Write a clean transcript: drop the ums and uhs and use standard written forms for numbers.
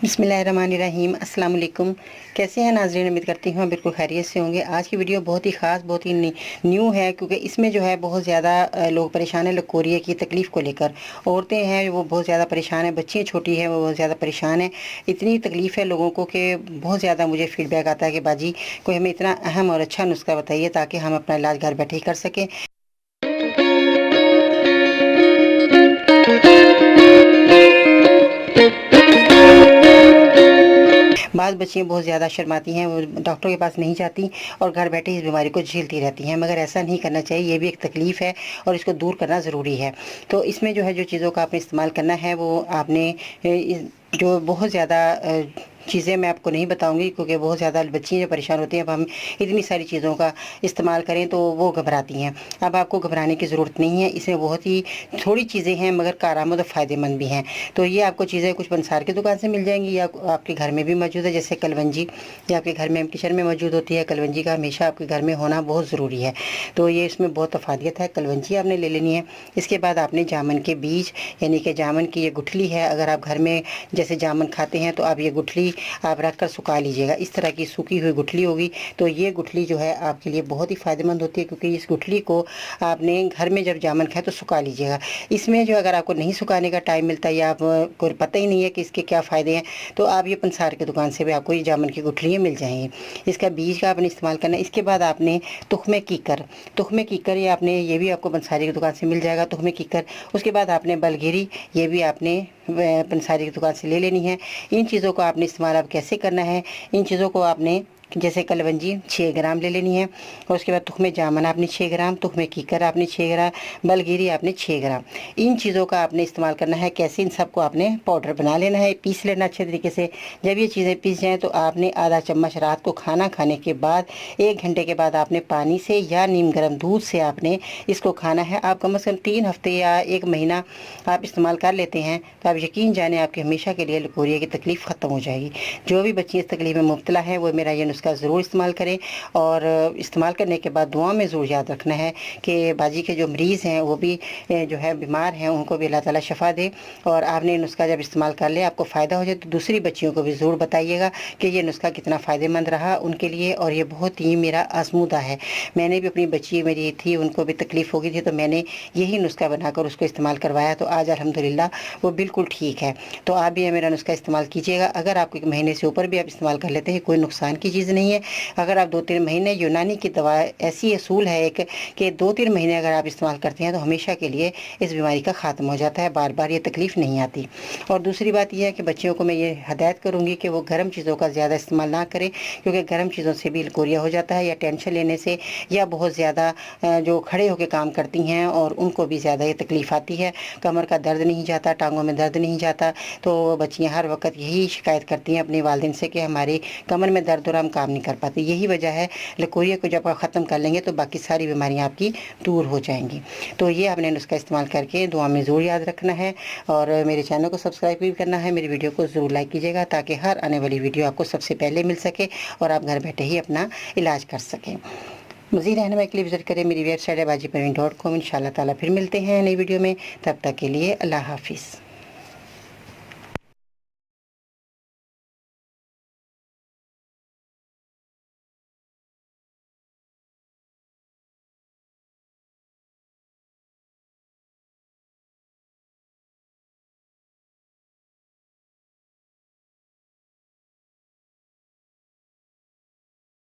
बिस्मिल्लाहिर्रहमानिर्रहीम। अस्सलाम वालेकुम। कैसे हैं नाज़रीन? उम्मीद करती हूँ बिल्कुल खैरियत से होंगे। आज की वीडियो बहुत ही ख़ास, बहुत ही न्यू है, क्योंकि इसमें जो है बहुत ज़्यादा लोग परेशान हैं लकोरिया की तकलीफ़ को लेकर। औरतें हैं वो बहुत ज़्यादा परेशान हैं, बच्चियाँ छोटी हैं वो बहुत ज़्यादा परेशान हैं। इतनी तकलीफ़ है लोगों को कि बहुत ज़्यादा मुझे फ़ीडबैक आता है कि बाजी कोई हमें इतना अहम और अच्छा नुस्खा बताइए ताकि हम अपना इलाज घर बैठे ही कर सकें। बाज़ बच्चियाँ बहुत ज़्यादा शर्माती हैं, वो डॉक्टर के पास नहीं जाती और घर बैठे इस बीमारी को झेलती रहती हैं, मगर ऐसा नहीं करना चाहिए। ये भी एक तकलीफ़ है और इसको दूर करना ज़रूरी है। तो इसमें जो है जो चीज़ों का आपने इस्तेमाल करना है वो आपने जो बहुत ज़्यादा चीज़ें मैं आपको नहीं बताऊंगी, क्योंकि बहुत ज़्यादा बच्चियाँ जो परेशान होती हैं। अब हम इतनी सारी चीज़ों का इस्तेमाल करें तो वो घबराती हैं। अब आपको घबराने की ज़रूरत नहीं है, इसमें बहुत ही थोड़ी चीज़ें हैं मगर कारआमद और फ़ायदेमंद भी हैं। तो ये आपको चीज़ें कुछ पंसार की दुकान से मिल जाएंगी या आपके घर में भी मौजूद है, जैसे कलवंजी, ये आपके घर में किचन में मौजूद होती है। कलवंजी का हमेशा आपके घर में होना बहुत ज़रूरी है, तो ये इसमें बहुत अफादियत है। कलवंजी आपने ले लेनी है। इसके बाद आपने जामुन के बीज, यानी कि जामुन की ये गुठली है, अगर आप घर में जैसे जामुन खाते हैं तो आप ये गुठली आप रख कर सुखा लीजिएगा। इस तरह की सूखी हुई गुठली होगी तो ये गुठली जो है आपके लिए बहुत ही फ़ायदेमंद होती है, क्योंकि इस गुठली को आपने घर में जब जामुन खाए तो सुखा लीजिएगा। इसमें जो अगर आपको नहीं सुखाने का टाइम मिलता या आपको पता ही नहीं है कि इसके क्या फ़ायदे हैं, तो आप ये पंसार की दुकान से भी आपको ये जामुन की गुठलियाँ मिल जाएंगी। इसका बीज का आपने इस्तेमाल करना है। इसके बाद आपने तुख्मे कीकर ये आपने, ये भी आपको पंसारी की दुकान से मिल जाएगा, तुख्मे कीकर। उसके बाद आपने बलगिरी, ये भी आपने पंसारी की दुकान से ले लेनी है। इन चीज़ों को आपने इस्तेमाल आप कैसे करना है, इन चीज़ों को आपने जैसे कलवंजी 6 ग्राम ले लेनी है, और उसके बाद तुख्मे जामुन आपने 6 ग्राम, तुख्मे कीकर आपने 6 ग्राम, बलगिरी आपने 6 ग्राम। इन चीज़ों का आपने इस्तेमाल करना है। कैसे? इन सबको आपने पाउडर बना लेना है, पीस लेना अच्छे तरीके से। जब ये चीज़ें पीस जाएँ तो आपने आधा चम्मच रात को खाना खाने के बाद 1 घंटे के बाद आपने पानी से या नीम गर्म दूध से आपने इसको खाना है। आप कम से कम 3 हफ्ते या 1 महीना आप इस्तेमाल कर लेते हैं तो आप यकीन जाने आपके हमेशा के लिए लकोरिया की तकलीफ़ ख़त्म हो जाएगी। जो भी बच्ची इस तकलीफ़ में मुब्तला है वो मेरा ये नुस्खा ज़रूर इस्तेमाल करें, और इस्तेमाल करने के बाद दुआ में ज़रूर याद रखना है कि बाजी के जो मरीज़ हैं वो भी जो है बीमार हैं, उनको भी अल्लाह ताला शफ़ा दे। और आपने नुस्खा जब इस्तेमाल कर लिया, आपको फ़ायदा हो जाए तो दूसरी बच्चियों को भी ज़रूर बताइएगा कि ये नुस्खा कितना फ़ायदेमंद रहा उनके लिए, और ये बहुत ही मेरा आजमूदा है। मैंने भी अपनी बच्ची मेरी थी, उनको भी तकलीफ़ हो गई थी, तो मैंने यही नुस्खा बनाकर उसको इस्तेमाल करवाया, तो आज अल्हम्दुलिल्लाह वो बिल्कुल ठीक है। तो आप भी मेरा नुस्खा इस्तेमाल कीजिएगा। अगर आपको 1 महीने से ऊपर भी आप इस्तेमाल कर लेते हैं, कोई नुकसान की चीज़ नहीं है। अगर आप 2-3 महीने, यूनानी की दवा ऐसी असूल है एक कि 2-3 महीने अगर आप इस्तेमाल करते हैं तो हमेशा के लिए इस बीमारी का ख़ात्मा हो जाता है, बार बार ये तकलीफ़ नहीं आती। और दूसरी बात यह है कि बच्चियों को मैं ये हदायत करूँगी कि वो गर्म चीज़ों का ज़्यादा इस्तेमाल ना करें, क्योंकि गर्म चीज़ों से भी लकोरिया हो जाता है, या टेंशन लेने से, या बहुत ज़्यादा जो खड़े होकर काम करती हैं और उनको भी ज़्यादा ये तकलीफ़ आती है। कमर का दर्द नहीं जाता, टांगों में दर्द नहीं जाता, तो बच्चियाँ हर वक्त यही शिकायत करती हैं अपने वालिदैन से कि हमारी कमर में दर्द और हम काम नहीं कर पाते। यही वजह है। लकोरिया को जब आप ख़त्म कर लेंगे तो बाकी सारी बीमारियाँ आपकी दूर हो जाएंगी। तो ये आपने नुस्खा इस्तेमाल करके दुआ में ज़रूर याद रखना है, और मेरे चैनल को सब्सक्राइब भी करना है। मेरी वीडियो को ज़रूर लाइक कीजिएगा ताकि हर आने वाली वीडियो आपको सबसे पहले मिल सके और आप घर बैठे ही अपना इलाज कर सकें। मज़ीद रहने के लिए विज़िट करें मेरी वेबसाइट है bajiparveen.com। इंशाअल्लाह ताला फिर मिलते हैं नई वीडियो में, तब तक के लिए अल्लाह हाफिज़।